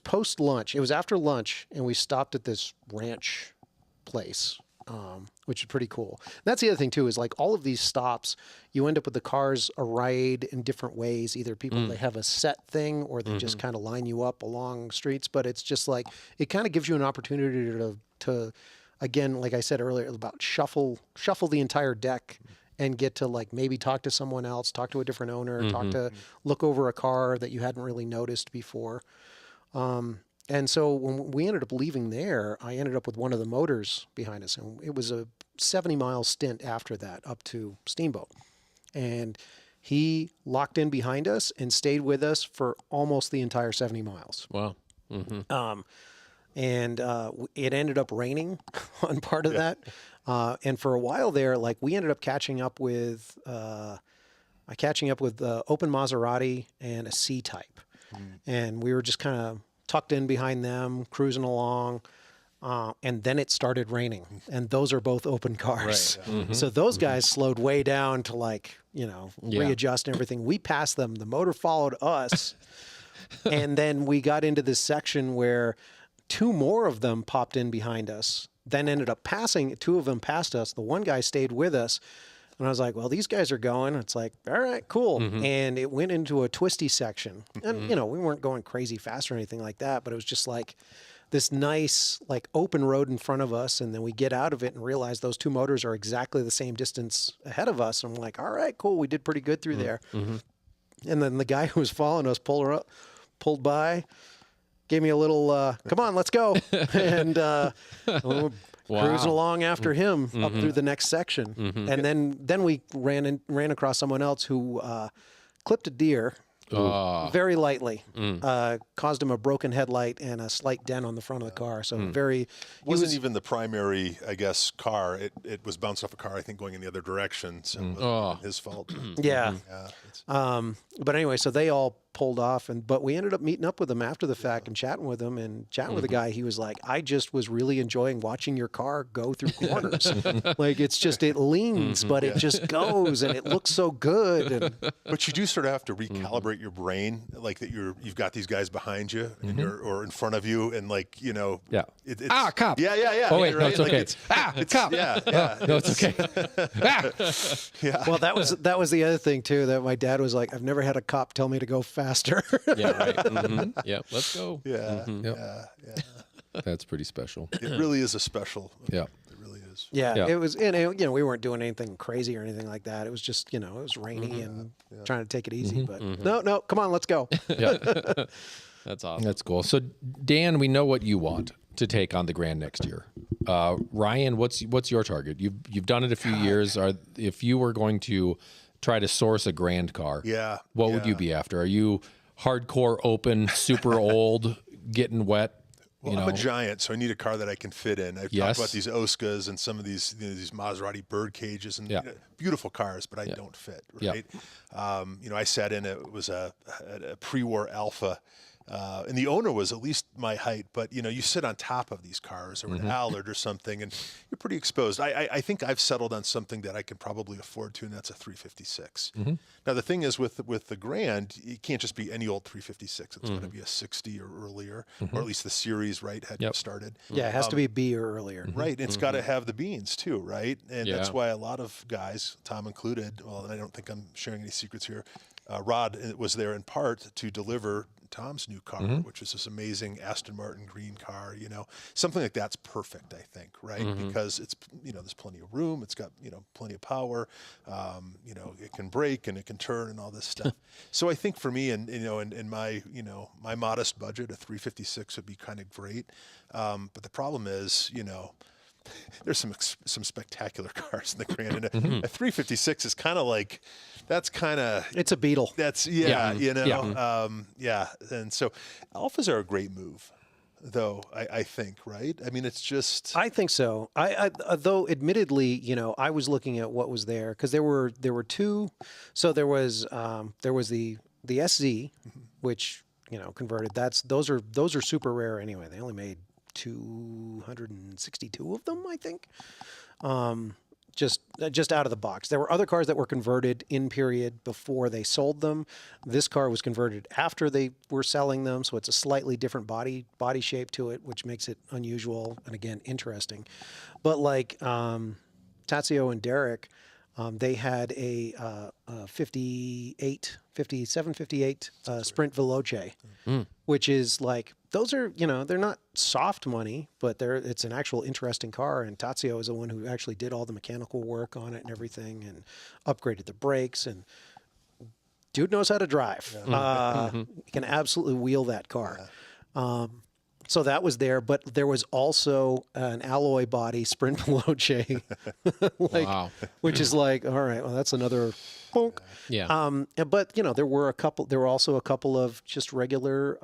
post lunch. It was after lunch, and we stopped at this ranch place, which is pretty cool. And that's the other thing too, is like all of these stops, you end up with the cars arrayed in different ways. Either people they have a set thing, or they just kind of line you up along streets. But it's just like it kind of gives you an opportunity to again, like I said earlier, about shuffle the entire deck. And get to like maybe talk to someone else, talk to a different owner, look over a car that you hadn't really noticed before. And so when we ended up leaving there, I ended up with one of the motors behind us, and it was a 70-mile stint after that up to Steamboat. And he locked in behind us and stayed with us for almost the entire 70 miles. Wow. And it ended up raining on part of that. And for a while there, like we ended up catching up with open Maserati and a C-Type. And we were just kind of tucked in behind them, cruising along. And then it started raining, and those are both open cars. Right. So those guys slowed way down to readjust and everything. We passed them. The motor followed us. And then we got into this section where two more of them popped in behind us, then ended up passing. Two of them passed us. The one guy stayed with us. And I was like, well, these guys are going. It's like, all right, cool. And it went into a twisty section. And, we weren't going crazy fast or anything like that, but it was just like this nice, like open road in front of us. And then we get out of it and realize those two motors are exactly the same distance ahead of us. And I'm like, all right, cool. We did pretty good through there. And then the guy who was following us pulled by, gave me a little, come on, let's go. And cruising along after him up through the next section. And then we ran across someone else who clipped a deer very lightly, caused him a broken headlight and a slight dent on the front of the car. So Wasn't even the primary, I guess, car. It was bounced off a car, I think, going in the other direction. So it wasn't his fault. Yeah. But anyway, so they all pulled off, but we ended up meeting up with them after the fact and chatting with them, and chatting with the guy. He was like, I just was really enjoying watching your car go through corners. Like it's just, it leans, but it just goes, and it looks so good. But you do sort of have to recalibrate your brain, like that you've got these guys behind you and or in front of you, and like it's, cop. Yeah. Oh wait, right? no, it's okay. Cop. Yeah. No, it's okay. Yeah. Well, that was the other thing too, that my dad was like, I've never had a cop tell me to go faster. Yeah, right. Yeah, let's go. Yeah. That's pretty special. It really is a special. Yeah. It really is. Yeah, it was, and we weren't doing anything crazy or anything like that. It was just, it was rainy and trying to take it easy, but no, come on, let's go. Yeah. That's awesome. That's cool. So Dan, we know what you want to take on the Grand next year. Ryan, what's your target? You've done it a few years. If you were going to try to source a Grand car, what would you be after? Are you hardcore open, super old, getting wet? Well, I'm a giant, so I need a car that I can fit in. I've Yes. talked about these Oscars and some of these these Maserati bird cages and beautiful cars, but I don't fit, right? I sat in it was a pre-war Alpha. And the owner was at least my height, but you sit on top of these cars or an Allard or something, and you're pretty exposed. I think I've settled on something that I can probably afford to, and that's a 356. Now the thing is with the Grand, it can't just be any old 356. It's got to be a 60 or earlier, or at least the series had started. Yeah, it has to be B or earlier. Right, and it's got to have the beans too, right? And that's why a lot of guys, Tom included, well, I don't think I'm sharing any secrets here. Rod was there in part to deliver Tom's new car, which is this amazing Aston Martin green car. Something like that's perfect, I think, right? Because it's there's plenty of room, it's got plenty of power, it can brake and it can turn and all this stuff. So I think for me, and in my my modest budget, a 356 would be kind of great. But the problem is, there's some spectacular cars in the Grand, and a 356 is kind of like it's a Beetle. That's and so Alphas are a great move, though I think, right? I mean, it's just I think so. I though admittedly, I was looking at what was there because there were two. So there was the SZ, which converted. Those are super rare anyway. They only made 262 of them, I think. Just out of the box. There were other cars that were converted in period before they sold them. This car was converted after they were selling them, so it's a slightly different body shape to it, which makes it unusual and again interesting. But like Tazio and Derek, they had a 57, 58 Sprint Veloce, which is like, those are, they're not soft money, but it's an actual interesting car. And Tazio is the one who actually did all the mechanical work on it and everything and upgraded the brakes. And dude knows how to drive. He can absolutely wheel that car. So that was there, but there was also an alloy body Sprint Veloce, which is like, all right, well, that's another bonk. Yeah. But there were also a couple of just regular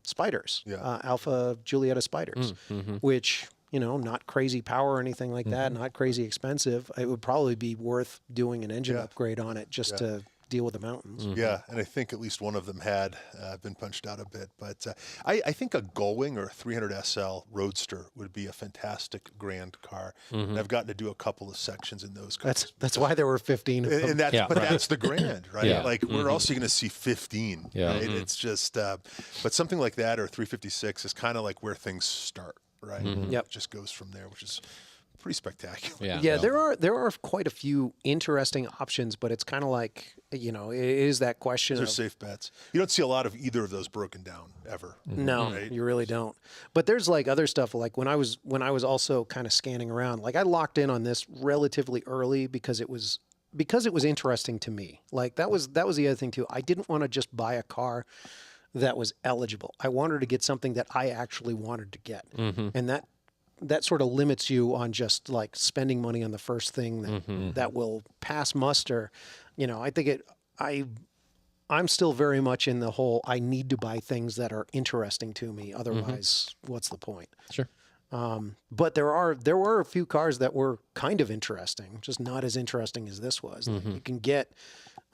Spiders, Alpha Giulietta Spiders, which not crazy power or anything like that, not crazy expensive. It would probably be worth doing an engine upgrade on it just to deal with the mountains. Yeah, and I think at least one of them had been punched out a bit. But I think a Gullwing or a 300 SL Roadster would be a fantastic Grand car. And I've gotten to do a couple of sections in those cars. That's why there were 15 of them. And that's the Grand, right? Yeah. Like, where else are you going to see 15? Yeah. Right? It's just, but something like that or 356 is kind of like where things start, right? It just goes from there, which is pretty spectacular. Yeah, there are quite a few interesting options, but it's kind of like, it is that question. Those are safe bets. You don't see a lot of either of those broken down ever. No, right? you really don't. But there's like other stuff. Like when I was also kind of scanning around, like I locked in on this relatively early because it was interesting to me. Like that was the other thing too. I didn't want to just buy a car that was eligible. I wanted to get something that I actually wanted to get, and that sort of limits you on just like spending money on the first thing that will pass muster. I think I'm still very much in the whole, I need to buy things that are interesting to me. Otherwise, what's the point? Sure. But there were a few cars that were kind of interesting, just not as interesting as this was. Like you can get,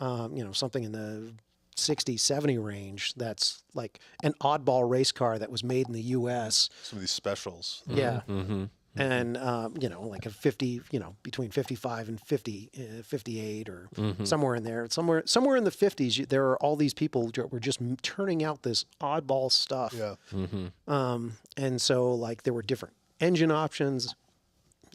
something in the 60, 70 range that's like an oddball race car that was made in the U.S. Some of these specials. Yeah. And, like a 50, between 55 and 50, 58 or somewhere in there. Somewhere in the 50s, there are all these people who were just turning out this oddball stuff. Yeah. And so, like, there were different engine options.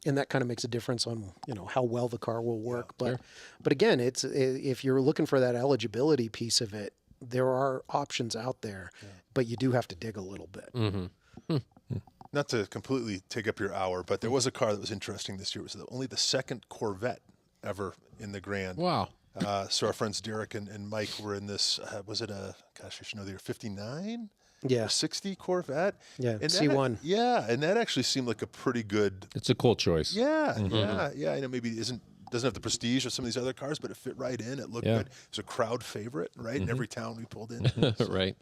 And that kind of makes a difference on, how well the car will work. But again, if you're looking for that eligibility piece of it, there are options out there, but you do have to dig a little bit. Not to completely take up your hour, but there was a car that was interesting this year. It was only the second Corvette ever in the Grand. Wow. So our friends Derek and Mike were in this, was it I should know, they were 59? Yeah. Or 60 Corvette? Yeah, and C1. And that actually seemed like a pretty good... It's a cool choice. Yeah. I know maybe it doesn't have the prestige of some of these other cars, but it fit right in. It looked good. It was a crowd favorite, right? In every town we pulled in. Right.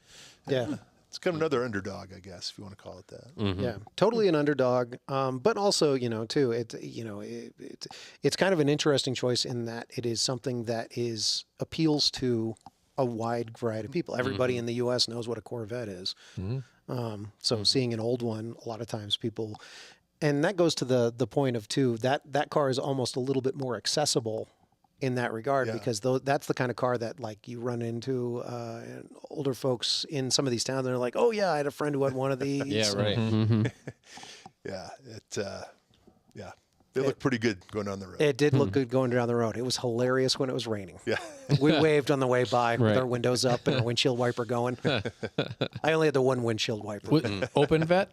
Yeah. It's kind of another underdog, I guess, if you want to call it that. Yeah, totally an underdog. But also, too, it's kind of an interesting choice in that it is something that appeals to a wide variety of people. Everybody in the U.S. knows what a Corvette is. So seeing an old one, a lot of times people, and that goes to the point of too, that car is almost a little bit more accessible in that regard, because that's the kind of car that like you run into older folks in some of these towns. And they're like, oh yeah, I had a friend who had one of these. Yeah, right. Yeah, they look pretty good going down the road. It did look good going down the road. It was hilarious when it was raining. Yeah. We waved on the way by with Right. our windows up and our windshield wiper going. I only had the one windshield wiper. Open vet?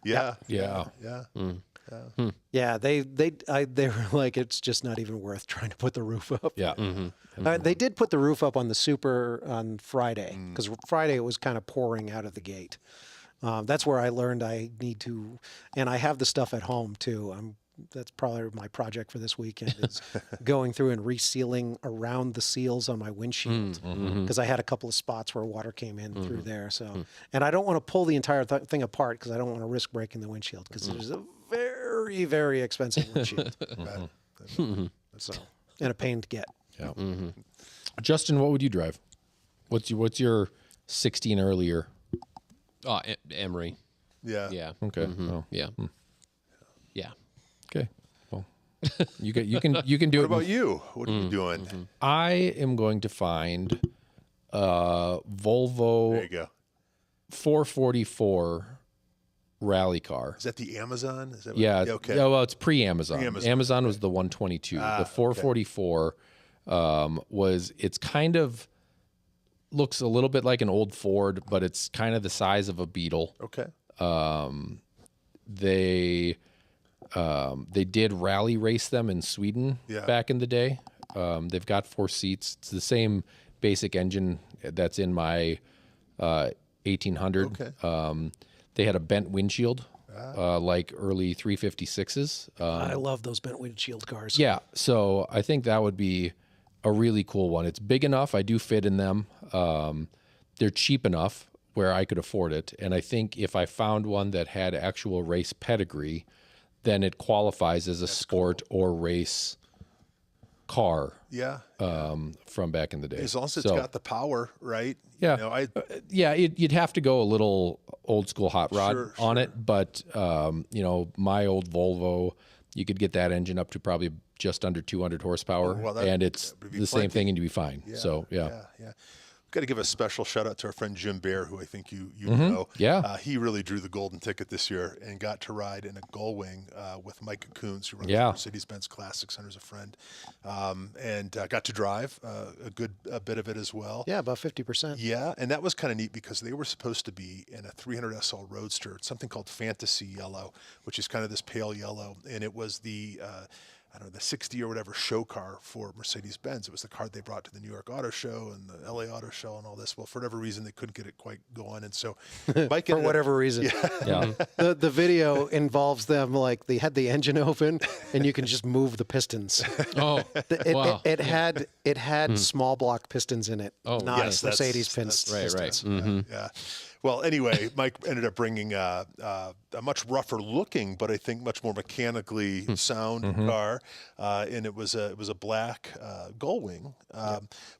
Yeah. Yeah. Yeah, they were like, it's just not even worth trying to put the roof up. Yeah. They did put the roof up on the Super on Friday, because Friday it was kind of pouring out of the gate. That's where I learned I need to, and I have the stuff at home too. That's probably my project for this weekend is going through and resealing around the seals on my windshield, because I had a couple of spots where water came in through there. So, and I don't want to pull the entire thing apart because I don't want to risk breaking the windshield, because it is a very, very expensive windshield. So, and a pain to get. Yeah. Justin, what would you drive? What's your 16 earlier? Oh, Emery. Yeah. Yeah. Okay. Oh, Yeah. Yeah. okay. Well, you can do What it. about you? What are you doing? I am going to find a Volvo There you go. 444 rally car. Is that the Amazon? Is that what- Yeah. Okay. Yeah, well, it's pre-Amazon. Pre-Amazon, Amazon was the 122. The 444 it's kind of looks a little bit like an old Ford, but it's kind of the size of a Beetle. Okay. They did rally race them in Sweden back in the day. They've got 4 seats. It's the same basic engine that's in my 1800. Okay. They had a bent windshield, like early 356s. I love those bent windshield cars. Yeah, so I think that would be a really cool one. It's big enough. I do fit in them. They're cheap enough where I could afford it. And I think if I found one that had actual race pedigree, then it qualifies as a sport or race car Yeah. from back in the day. As long as it's So, got the power, right? Yeah. You know, yeah, you'd have to go a little old school hot rod Sure, on it. But, my old Volvo, you could get that engine up to probably just under 200 horsepower. well, and it's that would be the same plenty. thing and you'd be fine. So, yeah. Yeah. We've got to give a special shout out to our friend Jim Bear, who I think you know. Yeah. He really drew the golden ticket this year and got to ride in a Gullwing with Micah Coons, who runs Yeah. Mercedes-Benz Classic Center's a friend, and got to drive a good bit of it as well. Yeah, about 50%. Yeah, and that was kind of neat because they were supposed to be in a 300 SL Roadster, something called Fantasy Yellow, which is kind of this pale yellow, and it was the the 60 or whatever show car for Mercedes-Benz. It was the car they brought to the New York Auto Show and the LA Auto Show and all this. Well, for whatever reason, they couldn't get it quite going, and so Mike For whatever reason. Yeah. The video involves them, like they had the engine open and you can just move the pistons. Oh, wow. It had small block pistons in it, not Yes, that's- Mercedes that's- pistons. Yeah. Well, anyway, Mike ended up bringing a much rougher looking, but I think much more mechanically sound car, and it was a black Gullwing,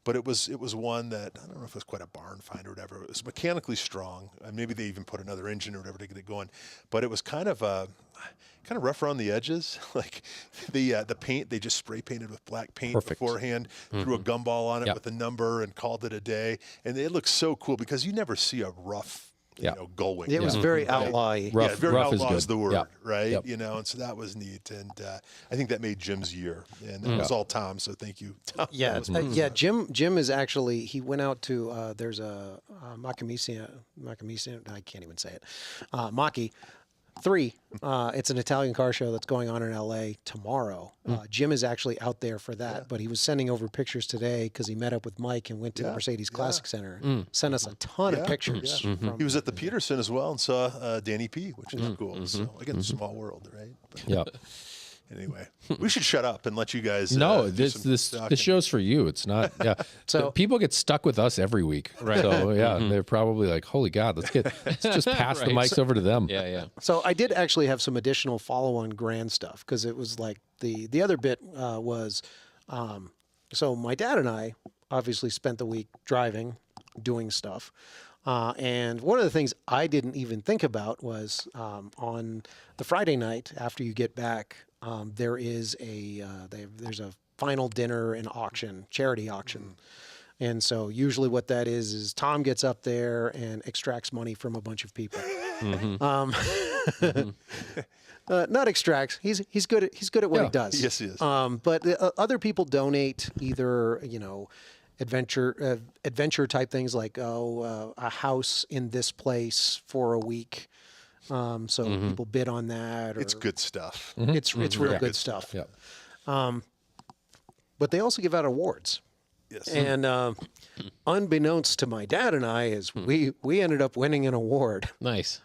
but it was one that I don't know if it was quite a barn find or whatever. It was mechanically strong. Maybe they even put another engine or whatever to get it going, but it was kind of rough around the edges. Like the paint, they just spray painted with black paint beforehand, threw a gumball on it with a number and called it a day. And it looks so cool because you never see a rough, Gullwing. It was very outlawy. Rough- Yeah, very rough is outlaw is good. the word, Yeah. right? Yep. And so that was neat. And I think that made Jim's year. And that was all Tom, so thank you, Tom. Yeah, Jim is actually, he went out to, there's a Macamisia, I can't even say it, Mach-E 3. It's an Italian car show that's going on in LA tomorrow. Jim is actually out there for that, but he was sending over pictures today because he met up with Mike and went to the Mercedes Classic Center. Sent us a ton of pictures. From He was at the Peterson as well and saw Danny P, which is cool. So again, small world, right? But, Yeah. Anyway, we should shut up and let you guys. No, do some this talking. show's for you. It's not. Yeah. So- people get stuck with us every week. Right. So yeah, they're probably like, "Holy God, let's just pass the Right. mics over to them." Yeah, yeah. So I did actually have some additional follow-on grand stuff because it was like the other bit was, so my dad and I obviously spent the week driving, doing stuff. And one of the things I didn't even think about was on the Friday night after you get back, there is there's a final dinner and auction, charity auction. And so usually what that is Tom gets up there and extracts money from a bunch of people. Not extracts. He's good at what he does. Yes, he is. But other people donate either adventure type things like a house in this place for a week. So people bid on that. Or It's good stuff. It's real good stuff. Yeah. But they also give out awards. Yes. And unbeknownst to my dad and I, is we ended up winning an award. Nice.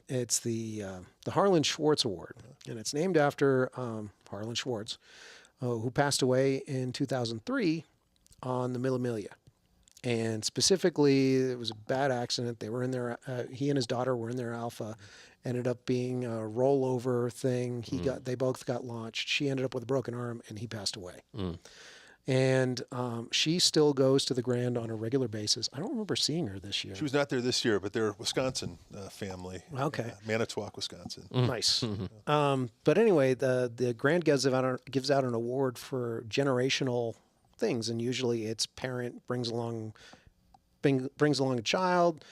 It's the Harlan Schwartz Award, and it's named after Harlan Schwartz, who passed away in 2003 on the Mille Miglia. And specifically, it was a bad accident. They were in their he and his daughter were in their Alpha. Ended up being a rollover thing. They both got launched. She ended up with a broken arm, and he passed away. And she still goes to the Grand on a regular basis. I don't remember seeing her this year. She was not there this year, but they're a Wisconsin family. Okay. Manitowoc, Wisconsin. Nice. But anyway, the Grand gives out an award for generational things, and usually it's parent brings along a child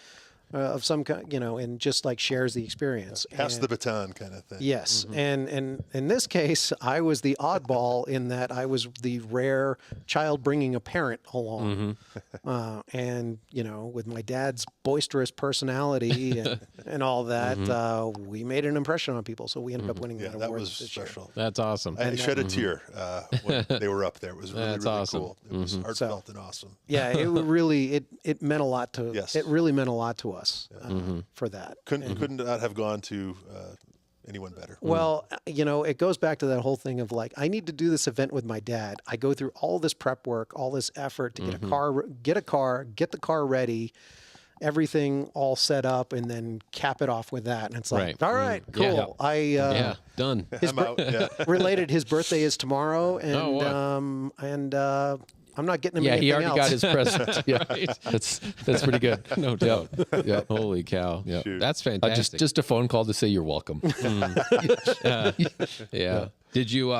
of some kind, and just like shares the experience. Pass the baton kind of thing. Yes, and in this case, I was the oddball in that I was the rare child bringing a parent along, and with my dad's boisterous personality and all that, we made an impression on people. So we ended up winning Yeah, that that award was this special. year. That's awesome. I shed a tear when they were up there. It was really, That's really awesome. cool. It was heartfelt and awesome. Yeah, it really it meant a lot to Yes. it really meant a lot to us for that. Couldn't not have gone to anyone better. Well, it goes back to that whole thing of like, I need to do this event with my dad. I go through all this prep work, all this effort to get the car ready, everything all set up, and then cap it off with that. And it's like, Right. all right, cool. Yeah. Done. I'm out. Yeah. Related, his birthday is tomorrow, and Oh, what? I'm not getting him Yeah, anything he already else. got his present. Yeah, that's pretty good. No doubt. Yeah. Holy cow. Yeah. Shoot. That's fantastic. Just a phone call to say you're welcome. Yeah. Did you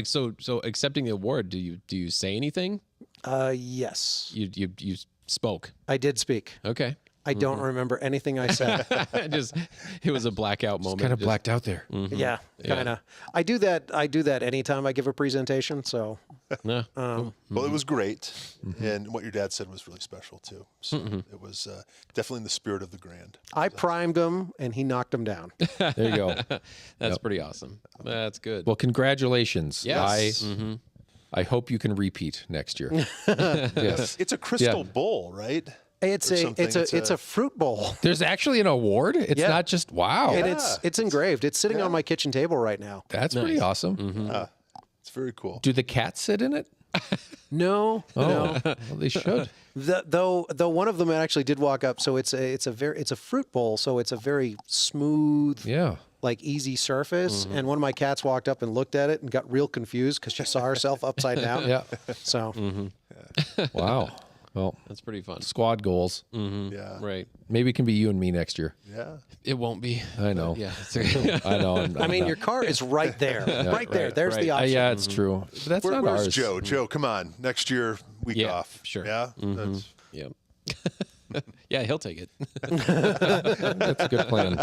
so accepting the award? Do you say anything? Yes, You spoke. I did speak. Okay. I don't remember anything I said. It was a blackout moment. Kind of blacked out there. Yeah, kind of. I do that anytime I give a presentation. So No. Well, it was great, and what your dad said was really special too. So it was definitely in the spirit of the Grand. I primed him, and he knocked him down. There you go. That's pretty awesome. That's good. Well, congratulations. Yes. I hope you can repeat next year. Yes. It's a crystal bowl, right? It's Or a something. it's a fruit bowl, There's actually an award. It's Yeah. not just wow. and it's engraved. It's sitting on my kitchen table right now. That's pretty awesome. It's very cool. Do the cats sit in it? No, no. Well, they should. Though one of them actually did walk up. So it's a fruit bowl. So it's a very smooth, Yeah. like easy surface. And one of my cats walked up and looked at it and got real confused because she saw herself upside down. Yeah. So Wow. Well, That's pretty fun. squad goals. Yeah. Right. Maybe it can be you and me next year. Yeah. It won't be. I know. Yeah. I know. I mean, your car is right there, right there. There's the option. Yeah, it's true. But that's not Where's ours. Joe? Joe, come on. Next year, week Yeah, off. sure. Yeah. That's, Yep. Yeah, he'll take it. That's a good plan.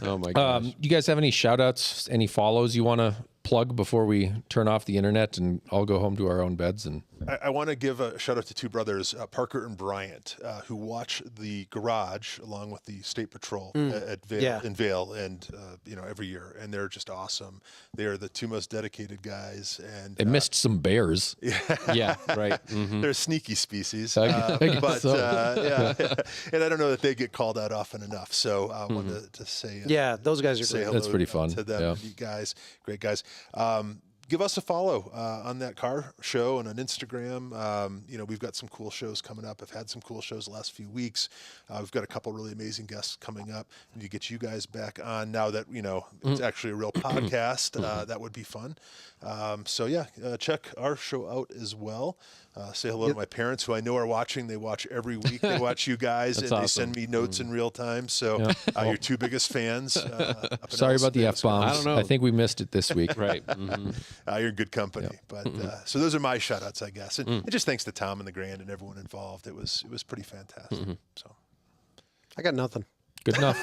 Oh my gosh. You guys have any shout outs, any follows you want to plug before we turn off the internet and all go home to our own beds and I want to give a shout out to two brothers, Parker and Bryant, who watch the garage along with the state patrol at Vail, in Vail, and every year, and they're just awesome. They are the two most dedicated guys, and They missed some bears. Yeah, right. Mm-hmm. they're a sneaky species, I guess but so. and I don't know that they get called out often enough. So I wanted to say, those guys are say great. hello That's pretty fun. to them, Yeah. you guys, great guys. Give us a follow on that car show and on Instagram. We've got some cool shows coming up. I've had some cool shows the last few weeks. We've got a couple really amazing guests coming up. We need to get you guys back on now that, it's actually a real podcast. That would be fun. Check our show out as well. Say hello to my parents, who I know are watching. They watch every week. They watch you guys, and they send me notes in real time. So your two biggest fans. Sorry about the F-bombs. I don't know. I think we missed it this week. Right. Mm-hmm. You're in good company. But so those are my shout outs, I guess. And just thanks to Tom and the Grand and everyone involved. It was pretty fantastic. So I got nothing. Good enough.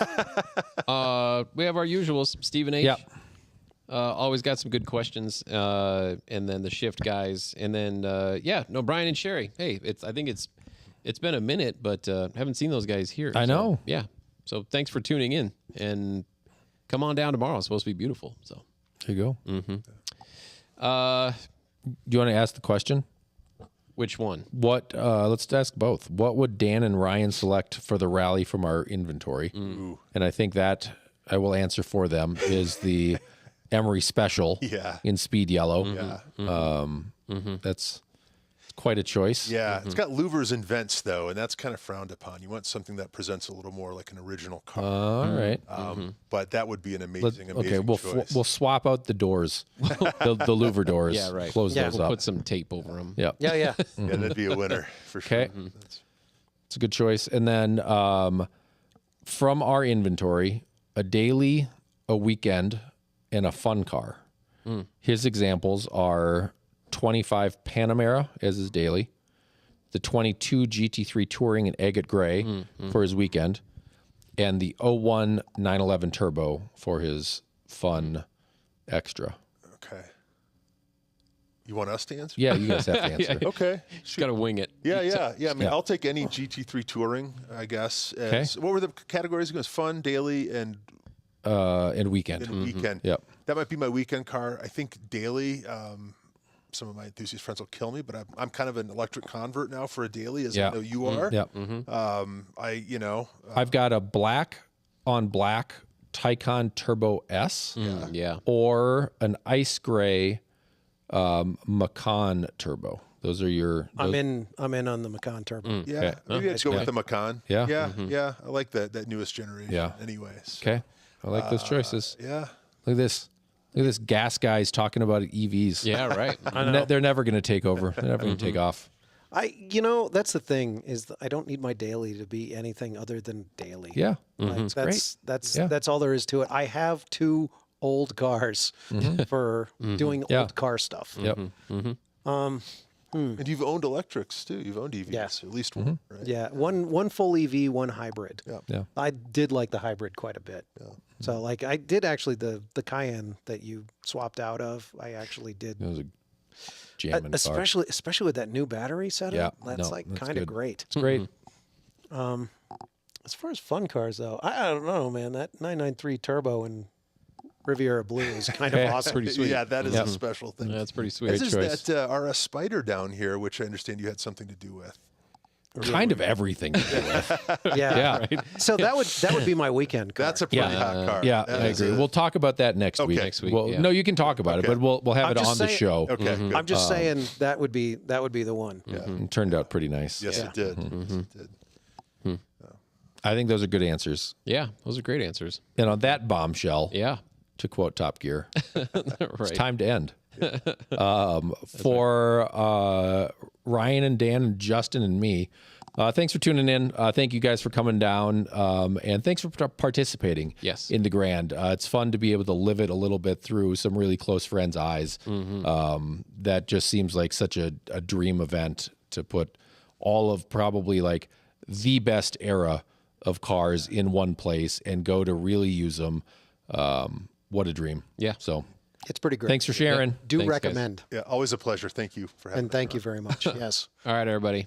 We have our usuals, Stephen H. Yeah. Always got some good questions, and then the shift guys, and then Brian and Sherry. Hey, I think it's been a minute, but haven't seen those guys here. I know. Yeah. So thanks for tuning in, and come on down tomorrow. It's supposed to be beautiful. So There you go. Do you want to ask the question? which one? What? Let's ask both. What would Dan and Ryan select for the rally from our inventory? And I think that I will answer for them is the Emery Special in speed yellow. That's quite a choice. yeah, it's got louvers and vents though, and that's kind of frowned upon. You want something that presents a little more like an original car. All right. But that would be an amazing, amazing we'll choice. we'll swap out the doors, the louver doors. Yeah, right. Close those We'll up. put some tape over them. Yeah. Yeah, Yeah, that'd be a winner for sure. Okay. It's a good choice. And then from our inventory, a daily, a weekend, and a fun car. His examples are 25 Panamera as his daily, the 22 GT3 Touring in agate gray for his weekend, and the 01 911 Turbo for his fun extra. Okay. You want us to answer? Yeah, you guys have to answer. Okay. Just got to wing it. Yeah. I mean, I'll take any GT3 Touring, I guess. As, what were the categories? It was fun, daily, and weekend. weekend. Yep. That might be my weekend car. I think daily. Some of my enthusiast friends will kill me, but I'm kind of an electric convert now for a daily, as I know you are. Yep. I've got a black on black Taycan Turbo S, or an ice gray Macan Turbo. Those are your. I'm in on the Macan Turbo. Yeah, Okay. maybe I'd go with the Macan. Yeah. Yeah. I like that newest generation. Yeah. Anyways. Okay, I like those choices. Yeah. Look at this. Look at this gas guys talking about EVs. Yeah, right. They're never going to take over. They're never going to take off. That's the thing is that I don't need my daily to be anything other than daily. Yeah. Like, great. that's all there is to it. I have two old cars for doing old car stuff. Yep. And you've owned electrics too. You've owned EVs, Yeah. at least one, right? Yeah, one full EV, one hybrid. Yeah. I did like the hybrid quite a bit. So like I did actually the Cayenne that you swapped out of. I actually did. It was a jamming car. Especially with that new battery setup. Yeah, That's no, like that's kind of good. great. It's great. As far as fun cars though, I don't know, man. That 993 Turbo and Riviera Blue is kind of awesome. Pretty sweet. Yeah, that is a special thing. That's pretty sweet. This is choice. that RS Spider down here, which I understand you had something to do with. Kind of everything. Yeah. Yeah. So that would be my weekend car. That's a pretty hot car. Yeah, That I is agree. a- We'll talk about that next week. Next week, Well, yeah. no, you can talk about it, Okay. but we'll have I'm it on just the saying- show. Okay, good. I'm just saying that would be the one. It turned out pretty nice. Yes, Yeah. it did. Yes, it did. I think those are good answers. Yeah, those are great answers. And on that bombshell, Yeah. to quote Top Gear, Right. it's time to end. For Ryan and Dan and Justin and me, thanks for tuning in. Thank you guys for coming down, and thanks for participating Yes. in the Grand. It's fun to be able to live it a little bit through some really close friends' eyes. That just seems like such a dream event to put all of probably like the best era of cars in one place and go to really use them. What a dream. Yeah. So It's pretty great. Thanks for sharing. Do Thanks, guys. recommend. Yeah, always a pleasure. Thank you for having And me. thank you very much. Yes. All right, everybody.